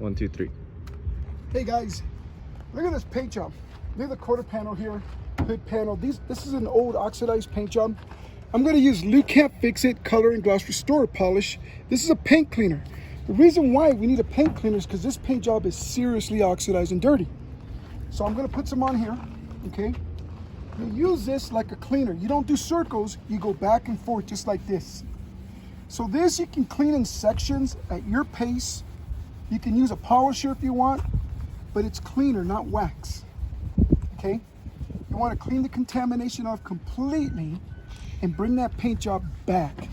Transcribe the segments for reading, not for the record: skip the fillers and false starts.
1, 2, 3. Hey guys, look at this paint job. Look at the quarter panel here, hood panel. This is an old oxidized paint job. I'm going to use Lukat Fix It Color and Gloss Restore Polish. This is a paint cleaner. The reason why we need a paint cleaner is because this paint job is seriously oxidized and dirty. So I'm going to put some on here, okay? You use this like a cleaner. You don't do circles, you go back and forth just like this. So this you can clean in sections at your pace. You can use a polisher if you want, but it's cleaner, not wax, okay? You want to clean the contamination off completely and bring that paint job back.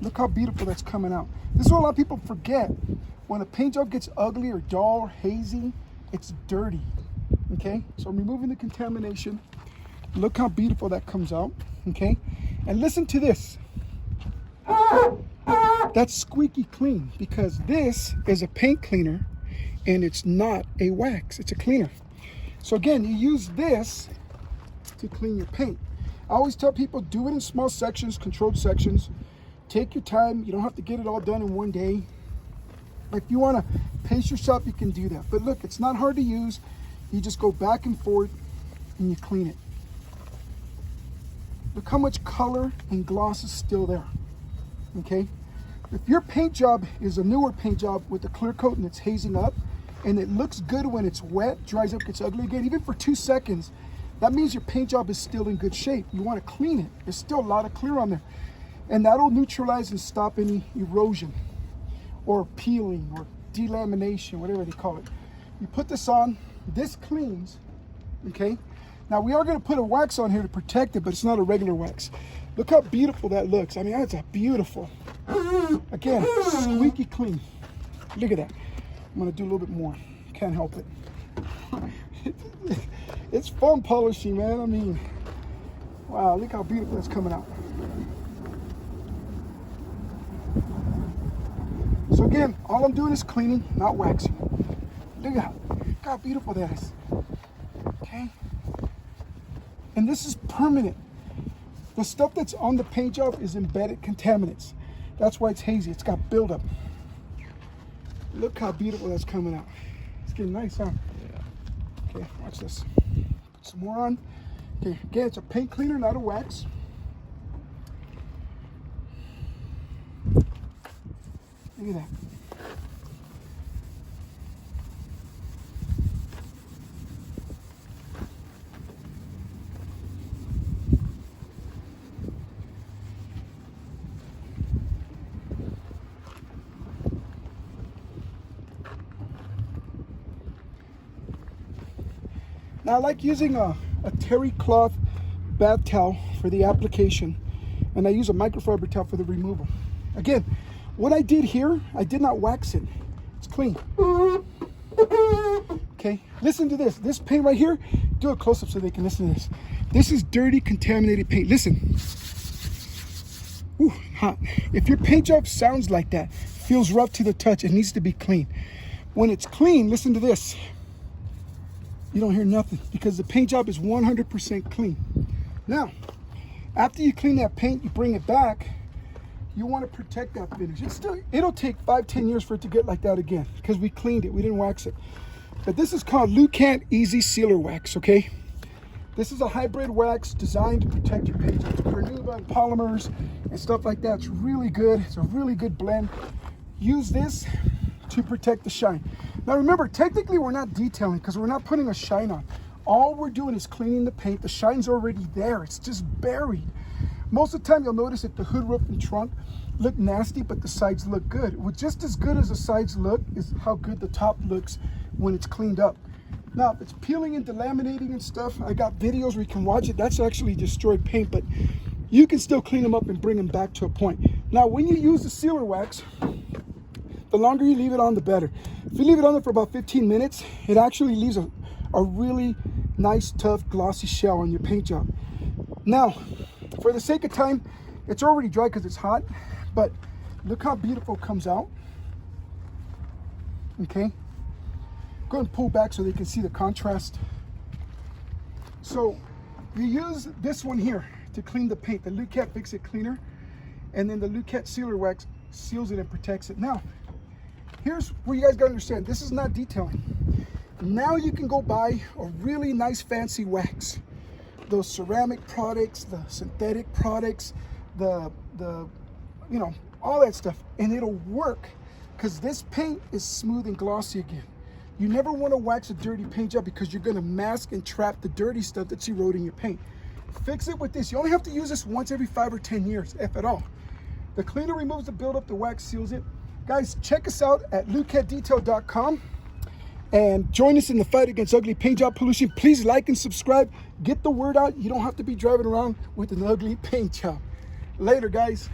Look how beautiful that's coming out. This is what a lot of people forget. When a paint job gets ugly or dull or hazy, it's dirty, okay? So I'm removing the contamination. Look how beautiful that comes out, okay? And listen to this. That's squeaky clean because this is a paint cleaner and it's not a wax, it's a cleaner. So again, you use this to clean your paint. I always tell people, do it in small sections, controlled sections. Take your time. You don't have to get it all done in one day. If you want to pace yourself, you can do that. But look, it's not hard to use. You just go back and forth and you clean it. Look how much color and gloss is still there, okay? If your paint job is a newer paint job with a clear coat and it's hazing up, and it looks good when it's wet, dries up, gets ugly again, even for 2 seconds, that means your paint job is still in good shape. You want to clean it. There's still a lot of clear on there. And that'll neutralize and stop any erosion or peeling or delamination, whatever they call it. You put this on, this cleans, okay? Now we are going to put a wax on here to protect it, but it's not a regular wax. Look how beautiful that looks. I mean, that's a beautiful. Again, squeaky clean. Look at that. I'm going to do a little bit more. Can't help it. It's fun polishing, man. I mean, wow, look how beautiful that's coming out. So again, all I'm doing is cleaning, not waxing. Look how beautiful that is. Okay? And this is permanent. The stuff that's on the paint job is embedded contaminants. That's why it's hazy. It's got buildup. Look how beautiful that's coming out. It's getting nice, huh? Yeah. Okay, watch this. Put some more on. Okay, again, it's a paint cleaner, not a wax. Look at that. Now I like using a terry cloth bath towel for the application, and I use a microfiber towel for the removal. Again, what I did here, I did not wax it. It's clean. Okay, listen to this. This paint right here, do a close-up so they can listen to this. This is dirty, contaminated paint. Listen. Ooh, hot. If your paint job sounds like that, feels rough to the touch, it needs to be clean. When it's clean, listen to this. You don't hear nothing because the paint job is 100% clean. Now, after you clean that paint, you bring it back. You want to protect that finish. It'll take 5-10 years for it to get like that again because we cleaned it, we didn't wax it. But this is called Lukat Easy Sealer Wax, okay? This is a hybrid wax designed to protect your paint. It's Pernuba and polymers and stuff like that. It's really good. It's a really good blend. Use this to protect the shine. Now remember, technically we're not detailing because we're not putting a shine on. All we're doing is cleaning the paint. The shine's already there. It's just buried. Most of the time you'll notice that the hood, roof, and trunk look nasty, but the sides look good. Well, just as good as the sides look is how good the top looks when it's cleaned up. Now, if it's peeling and delaminating and stuff, I got videos where you can watch it. That's actually destroyed paint, but you can still clean them up and bring them back to a point. Now, when you use the sealer wax, the longer you leave it on, the better. If you leave it on there for about 15 minutes, it actually leaves a really nice, tough, glossy shell on your paint job. Now, for the sake of time, it's already dry because it's hot, but look how beautiful it comes out. Okay, go and pull back so they can see the contrast. So you use this one here to clean the paint, the Lukat Fix It Cleaner, and then the Lukat Sealer Wax seals it and protects it. Now, here's where you guys gotta understand, this is not detailing. Now you can go buy a really nice fancy wax. Those ceramic products, the synthetic products, the you know, all that stuff, and it'll work because this paint is smooth and glossy again. You never want to wax a dirty paint job because you're going to mask and trap the dirty stuff that's eroding your paint. Fix it with this. You only have to use this once every 5 or 10 years, if at all. The cleaner removes the buildup, the wax seals it. Guys, check us out at lukatdetail.com and join us in the fight against ugly paint job pollution. Please like and subscribe. Get the word out. You don't have to be driving around with an ugly paint job. Later, guys.